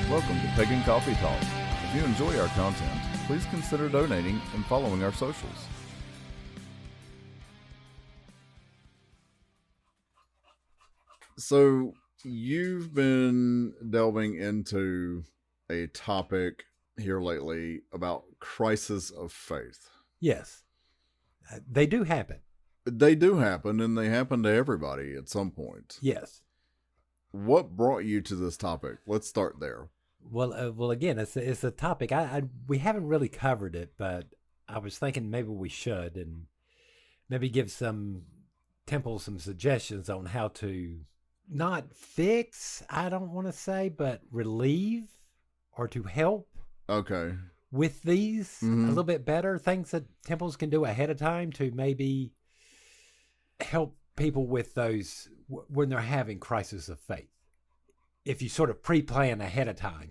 Welcome to Pagan Coffee Talk. If you enjoy our content, please consider donating and following our socials. So, you've been delving into a topic here lately about crisis of faith. Yes, they do happen. They do happen, and they happen to everybody at some point. Yes. What brought you to this topic? Let's start there. Well, again, it's a topic we haven't really covered it, but I was thinking maybe we should, and maybe give some temples some suggestions on how to not fix, I don't want to say, but relieve or to help. Okay. With these a little bit better things that temples can do ahead of time to maybe help people with those when they're having crisis of faith. If you sort of pre-plan ahead of time,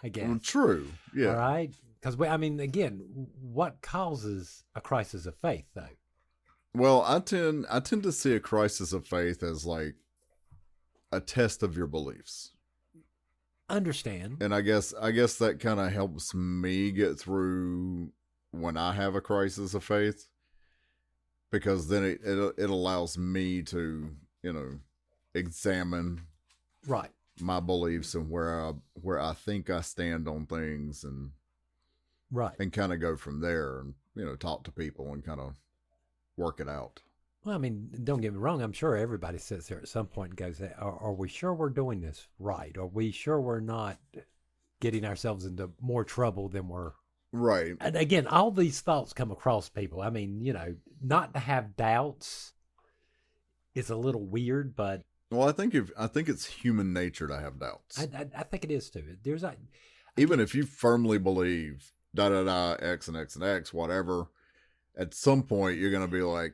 I guess. Well, true. Yeah. All right. Because again, what causes a crisis of faith, though? Well, I tend to see a crisis of faith as like a test of your beliefs. Understand. And I guess that kind of helps me get through when I have a crisis of faith, because then it allows me to, examine right my beliefs and where I think I stand on things, and right, and kind of go from there, and talk to people and kind of work it out. Well, don't get me wrong. I'm sure everybody sits there at some point and goes, are we sure we're doing this right? Are we sure we're not getting ourselves into more trouble than we're... Right. And again, all these thoughts come across people. Not to have doubts is a little weird, but... Well, I think it's human nature to have doubts. I think it is too. Even if you firmly believe X and X and X, whatever, at some point you're going to be like...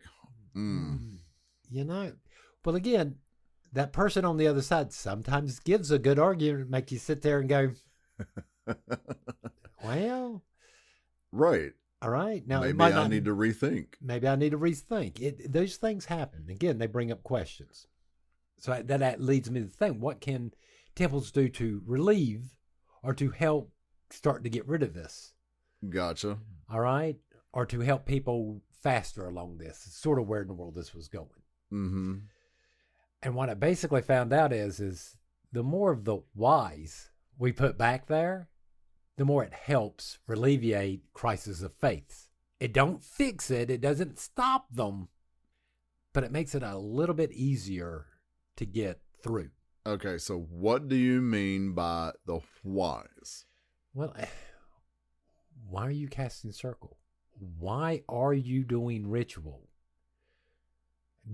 Well, again, that person on the other side sometimes gives a good argument, make you sit there and go, well, right. All right. Now, maybe I need to rethink. Maybe I need to rethink. Those things happen. Again, they bring up questions. So that leads me to think, what can temples do to relieve or to help start to get rid of this? Gotcha. All right. Or to help people faster along this. It's sort of where in the world this was going. Mm-hmm. And what I basically found out is the more of the whys we put back there, the more it helps alleviate crisis of faith. It don't fix it. It doesn't stop them, but it makes it a little bit easier to get through. Okay, so what do you mean by the whys? Well, why are you casting circle? Why are you doing ritual?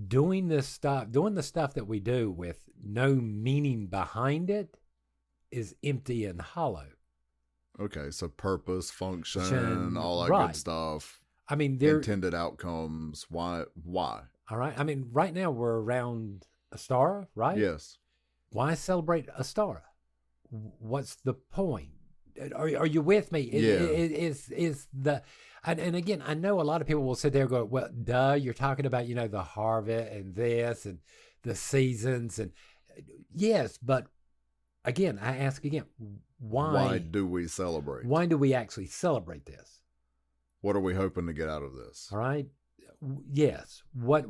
Doing the stuff that we do with no meaning behind it is empty and hollow. Okay, so purpose, function, all that right. Good stuff. There intended outcomes. Why? All right. Right now we're around Astara, right? Yes. Why celebrate Astara? What's the point? Are you with me? And again, I know a lot of people will sit there and go, well, duh, you're talking about, the harvest and this and the seasons. And yes, but again, I ask again, why do we celebrate? Why do we actually celebrate this? What are we hoping to get out of this? All right. Yes. What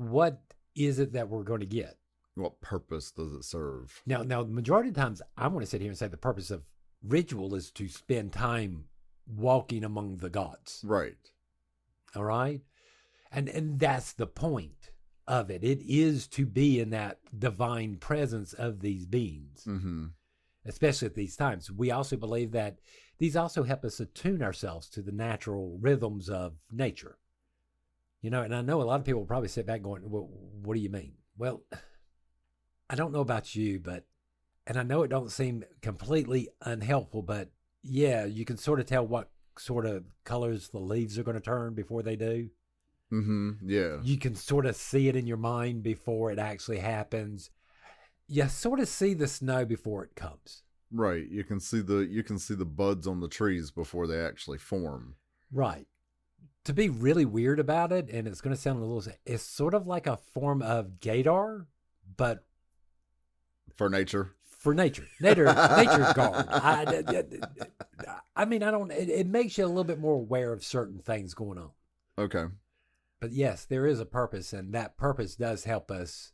is it that we're going to get? What purpose does it serve? Now, the majority of times I want to sit here and say the purpose of ritual is to spend time walking among the gods. Right. All right. And that's the point of it. It is to be in that divine presence of these beings, especially at these times. We also believe that these also help us attune ourselves to the natural rhythms of nature. And I know a lot of people will probably sit back going, well, what do you mean? Well, I don't know about you, and I know it don't seem completely unhelpful, but yeah, you can sort of tell what sort of colors the leaves are going to turn before they do. Yeah. You can sort of see it in your mind before it actually happens. You sort of see the snow before it comes. Right. You can see the buds on the trees before they actually form. Right. To be really weird about it, and it's going to sound a little, it's sort of like a form of gaydar, but for nature. for nature guard. I mean, I don't. It makes you a little bit more aware of certain things going on. Okay. But yes, there is a purpose, and that purpose does help us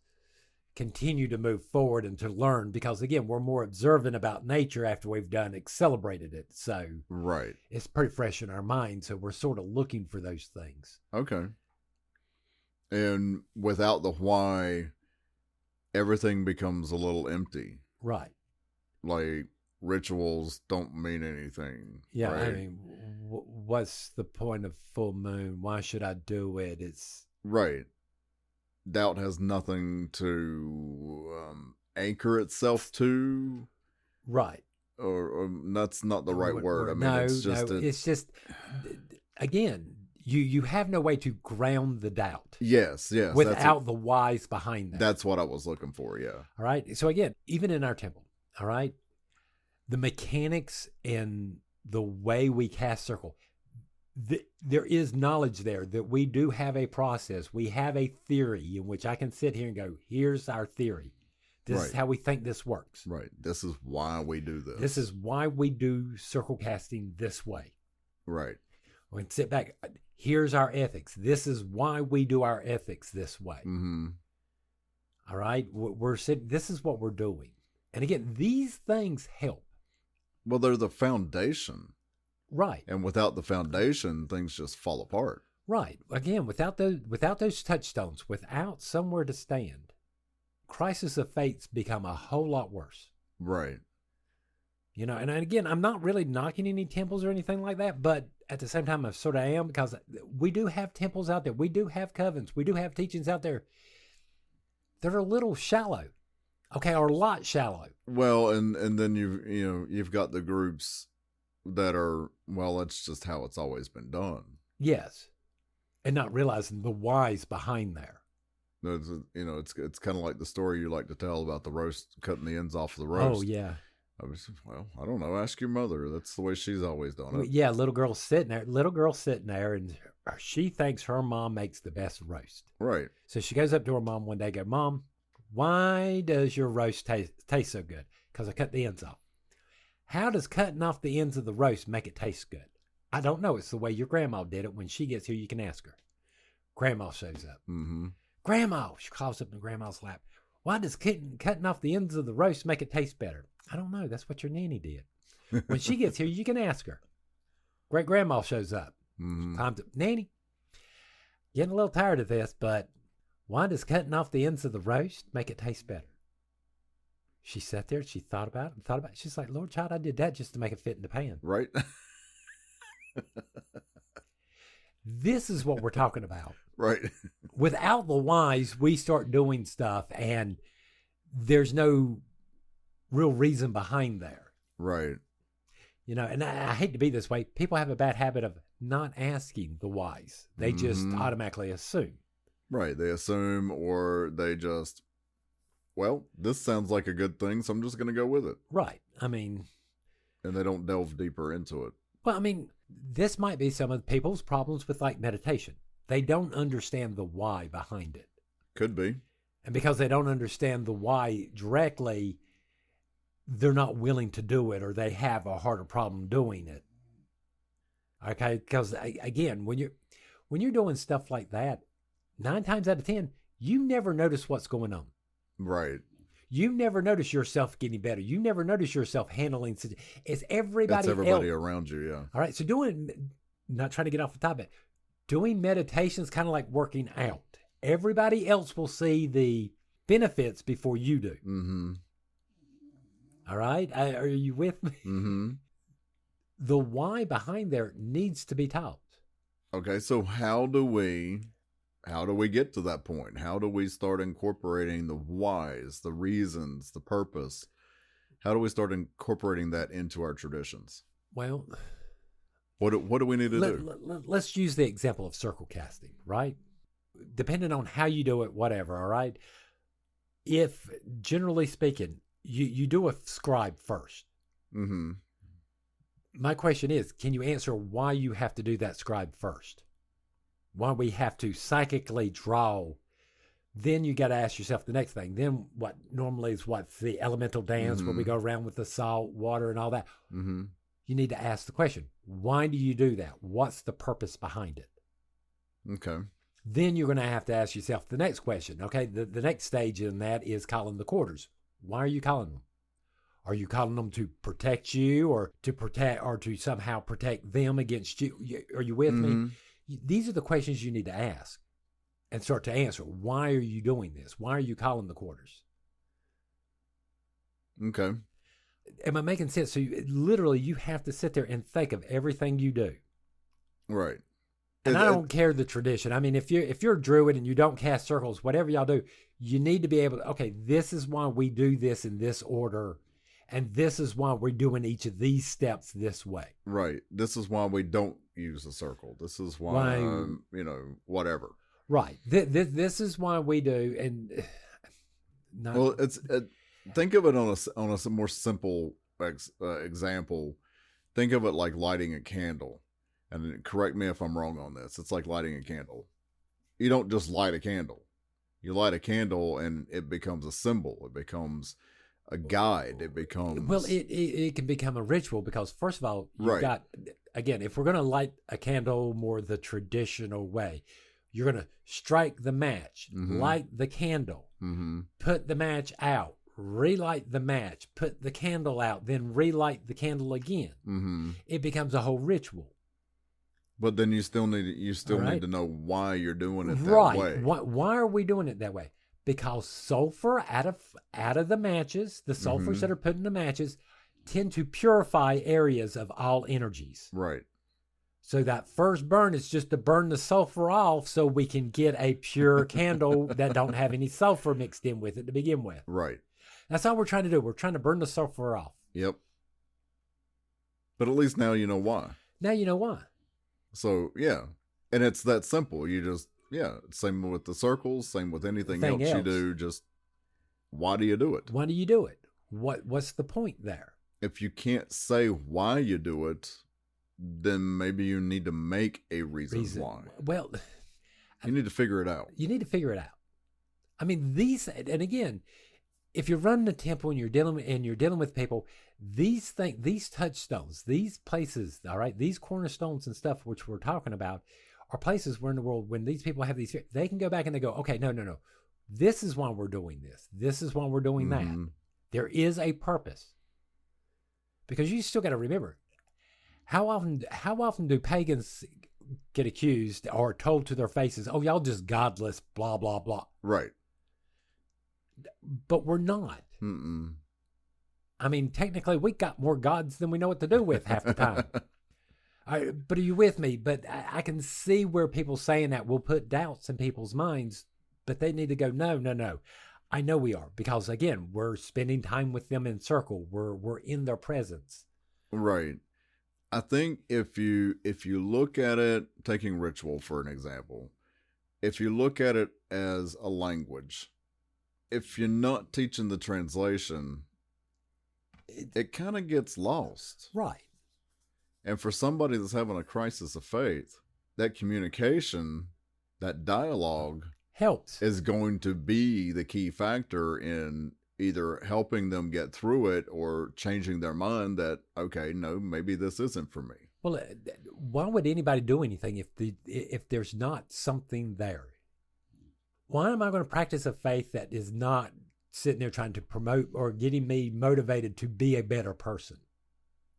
continue to move forward and to learn, because again, we're more observant about nature after we've celebrated it. So right, it's pretty fresh in our mind. So we're sort of looking for those things. Okay. And without the why, everything becomes a little empty. Right. Like rituals don't mean anything. Yeah. Right? I mean, what's the point of full moon? Why should I do it? It's right. Doubt has nothing to anchor itself to. Right. Or that's not the right word. I mean, no, it's just it's just, again, you have no way to ground the doubt. Yes. Without the whys behind that. That's what I was looking for, yeah. All right. So again, even in our temple, all right, the mechanics and the way we cast circle, there is knowledge there that we do have a process. We have a theory in which I can sit here and go, here's our theory. This is how we think this works. Right. This is why we do this. This is why we do circle casting this way. Right. We can sit back. Here's our ethics. This is why we do our ethics this way. Mm-hmm. All right. We're sitting. This is what we're doing. And again, these things help. Well, they're the foundation. Right. And without the foundation, things just fall apart. Right. Again, without those touchstones, without somewhere to stand, crisis of faiths become a whole lot worse. Right. You know, and again, I'm not really knocking any temples or anything like that, but at the same time, I sort of am, because we do have temples out there. We do have covens. We do have teachings out there that are a little shallow. Okay, or a lot shallow. Well, and then you've got the groups that are, well, that's just how it's always been done. Yes. And not realizing the whys behind there. It's kind of like the story you like to tell about the roast, cutting the ends off of the roast. Oh, yeah. I don't know. Ask your mother. That's the way she's always done it. Yeah, little girl sitting there, and she thinks her mom makes the best roast. Right. So she goes up to her mom one day and goes, Mom, why does your roast taste so good? Because I cut the ends off. How does cutting off the ends of the roast make it taste good? I don't know. It's the way your grandma did it. When she gets here, you can ask her. Grandma shows up. Mm-hmm. Grandma, she calls up in grandma's lap. Why does cutting off the ends of the roast make it taste better? I don't know. That's what your nanny did. When she gets here, you can ask her. Great grandma shows up. Mm-hmm. Time to, Nanny, getting a little tired of this, but why does cutting off the ends of the roast make it taste better? She sat there, she thought about it. She's like, Lord child, I did that just to make it fit in the pan. Right. This is what we're talking about. Right. Without the whys, we start doing stuff and there's no real reason behind there. Right. You know, and I hate to be this way. People have a bad habit of not asking the whys. They just automatically assume. Right. They assume, or they just, well, this sounds like a good thing, so I'm just going to go with it. Right. I mean. And they don't delve deeper into it. Well, I mean, this might be some of people's problems with like meditation. They don't understand the why behind it. Could be. And because they don't understand the why directly, they're not willing to do it, or they have a harder problem doing it. Okay? Because again, when you're doing stuff like that, 9 times out of 10, you never notice what's going on. Right. You never notice yourself getting better. You never notice yourself handling. It's everybody else. That's everybody around you, yeah. All right. So not trying to get off the topic, doing meditation is kind of like working out. Everybody else will see the benefits before you do. Mm-hmm. All right. Are you with me? Mm-hmm. The why behind there needs to be taught. Okay. So how do we get to that point? How do we start incorporating the whys, the reasons, the purpose? How do we start incorporating that into our traditions? Well, what do we need to do? Let's use the example of circle casting, right? Depending on how you do it, whatever, all right? If, generally speaking, you do a scribe first. Mm-hmm. My question is, can you answer why you have to do that scribe first? Why we have to psychically draw Then you got to ask yourself the next thing. Then what normally is what's the elemental dance where we go around with the salt, water, and all that. Mm-hmm. You need to ask the question, why do you do that? What's the purpose behind it? Okay. Then you're going to have to ask yourself the next question. Okay, the next stage in that is calling the quarters. Why are you calling them? Are you calling them to protect you or to somehow protect them against you? Are you with me? These are the questions you need to ask and start to answer. Why are you doing this? Why are you calling the quarters? Okay. Am I making sense? So you have to sit there and think of everything you do. Right. And I don't care the tradition. I mean, if you're a druid and you don't cast circles, whatever y'all do, you need to be able to, okay, this is why we do this in this order. And this is why we're doing each of these steps this way. Right. This is why we don't use a circle. This is why, whatever. Right. This is why we do. And well, think of it on a more simple example. Think of it like lighting a candle. And correct me if I'm wrong on this. It's like lighting a candle. You don't just light a candle. You light a candle and it becomes a symbol. It becomes a guide. It becomes... Well, it can become a ritual because, first of all, you've got... Again, if we're going to light a candle more the traditional way, you're going to strike the match, light the candle, put the match out, relight the match, put the candle out, then relight the candle again. It becomes a whole ritual. But then you still need to know why you're doing it that way. Why are we doing it that way? Because sulfur out of the matches, the sulfurs that are put in the matches, tend to purify areas of all energies. Right. So that first burn is just to burn the sulfur off so we can get a pure candle that don't have any sulfur mixed in with it to begin with. Right. That's all we're trying to do. We're trying to burn the sulfur off. Yep. But at least now you know why. Now you know why. So, yeah. And it's that simple. You just, same with the circles, same with anything else you do. Just, why do you do it? Why do you do it? What's the point there? If you can't say why you do it, then maybe you need to make a reason why. Well, you need to figure it out. You need to figure it out. I mean, and again, if you're running a temple and you're dealing with people, these touchstones, these places, all right, these cornerstones and stuff which we're talking about are places where in the world when these people have these, they can go back and they go, okay, no. This is why we're doing this. This is why we're doing that. There is a purpose. Because you still got to remember, how often do pagans get accused or told to their faces, oh, y'all just godless, blah, blah, blah. Right. But we're not. I mean, technically, we got more gods than we know what to do with half the time. But are you with me? But I can see where people saying that will put doubts in people's minds, but they need to go, no. I know we are, because again, we're spending time with them in circle. We're in their presence. Right. I think if you look at it, taking ritual for an example, if you look at it as a language, if you're not teaching the translation, it kind of gets lost. Right. And for somebody that's having a crisis of faith, that communication, that dialogue helps, is going to be the key factor in either helping them get through it or changing their mind that, okay, no, maybe this isn't for me. Well, why would anybody do anything if there's not something there? Why am I going to practice a faith that is not sitting there trying to promote or getting me motivated to be a better person?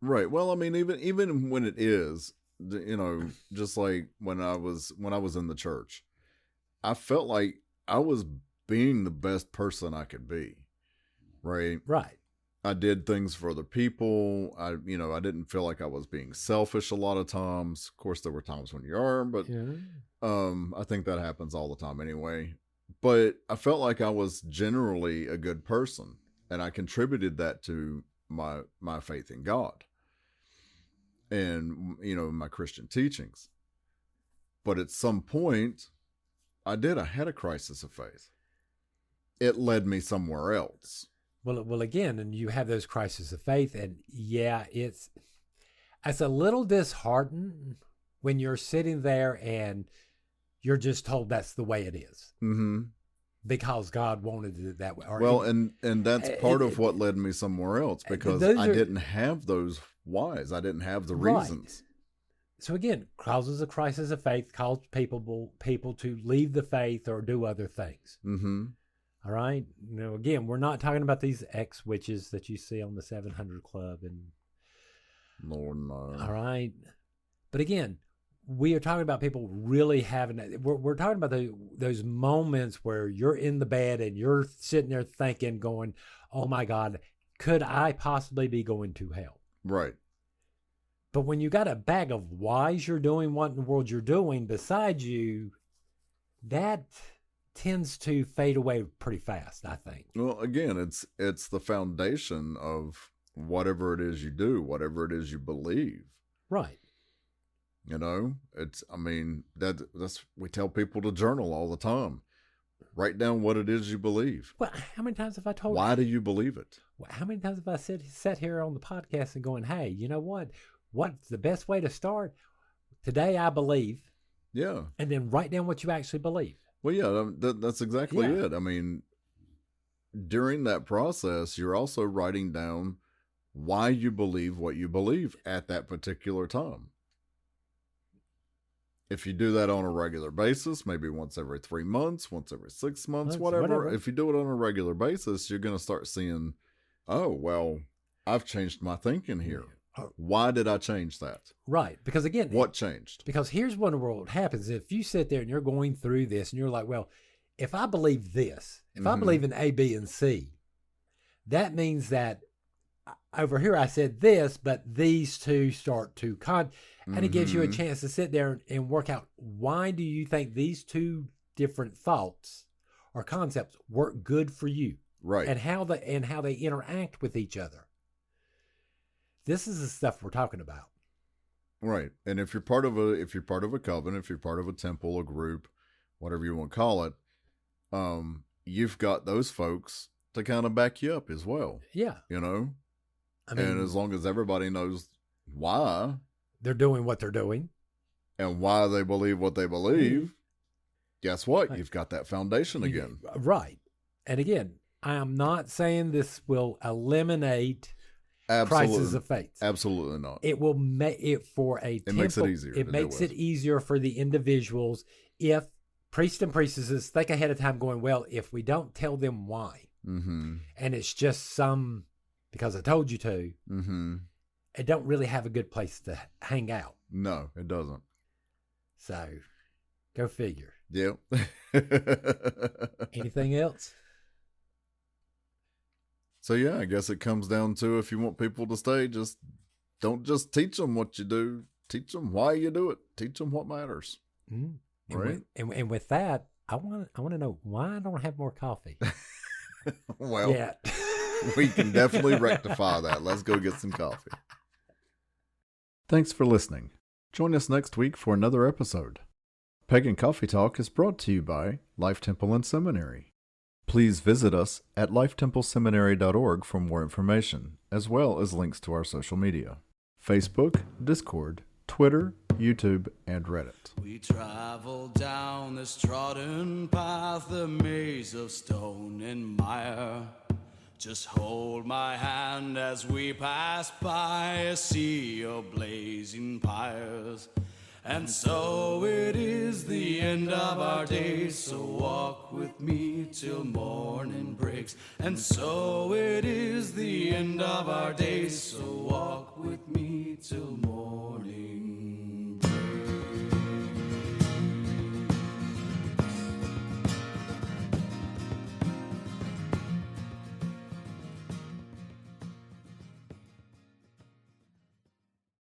Right. Well, I mean, even when it is, just like when I was in the church, I felt like I was being the best person I could be. Right. Right. I did things for other people. I didn't feel like I was being selfish a lot of times. Of course, there were times when you are, but I think that happens all the time anyway. But I felt like I was generally a good person, and I contributed that to my faith in God and, my Christian teachings. But at some point, I had a crisis of faith. It led me somewhere else. Well, again, and you have those crises of faith, and it's a little disheartening when you're sitting there and you're just told that's the way it is. because God wanted it that way. Well, and that's part of what led me somewhere else, because I didn't have those whys. I didn't have the reasons. So again, causes a crisis of faith, causes people to leave the faith or do other things. Mm-hmm. All right. Again, we're not talking about these ex-witches that you see on the 700 Club and. Lord, no. All right. But again, we are talking about people really having that. We're talking about those moments where you're in the bed and you're sitting there thinking, going, "Oh my God, could I possibly be going to hell?" Right. But when you got a bag of whys you're doing what in the world you're doing beside you, that tends to fade away pretty fast, I think. Well, again, it's the foundation of whatever it is you do, whatever it is you believe. Right. That's we tell people to journal all the time. Write down what it is you believe. Well, how many times have I told you? Why do you believe it? How many times have I sat here on the podcast and going, "Hey, you know what? What's the best way to start? Today I believe." Yeah. And then write down what you actually believe. Well, yeah, that's exactly it. I mean, during that process, you're also writing down why you believe what you believe at that particular time. If you do that on a regular basis, maybe once every 3 months, once every 6 months, whatever. If you do it on a regular basis, you're going to start seeing, oh, well, I've changed my thinking here. Why did I change that? Right. Because again, what changed? Because here's what happens. If you sit there and you're going through this and you're like, well, if I believe this, if I believe in A, B, and C, that means that over here I said this, but these two start to and it gives you a chance to sit there and work out, why do you think these two different thoughts or concepts work good for you? Right. And how they interact with each other. This is the stuff we're talking about. Right. And if you're part of a coven, if you're part of a temple, a group, whatever you want to call it, you've got those folks to kind of back you up as well. Yeah. And as long as everybody knows why they're doing what they're doing and why they believe what they believe, guess what? Right. You've got that foundation again. Right. And again, I am not saying this will eliminate crisis of faith. Absolutely not. It will make it for a temple. It makes it easier. It makes it easier for the individuals if priests and priestesses think ahead of time, going, well, if we don't tell them why, and it's just because I told you to, it don't really have a good place to hang out. No, it doesn't. So, go figure. Yep. Anything else? So yeah, I guess it comes down to, if you want people to stay, don't just teach them what you do. Teach them why you do it. Teach them what matters. Mm-hmm. Right. And with that, I want to know why I don't have more coffee. Well, yeah. We can definitely rectify that. Let's go get some coffee. Thanks for listening. Join us next week for another episode. Pagan Coffee Talk is brought to you by Life Temple and Seminary. Please visit us at lifetempleseminary.org for more information, as well as links to our social media: Facebook, Discord, Twitter, YouTube, and Reddit. We travel down this trodden path, a maze of stone and mire. Just hold my hand as we pass by a sea of blazing pyres. And so it is the end of our days, so walk with me till morning breaks. And so it is the end of our days, so walk with me.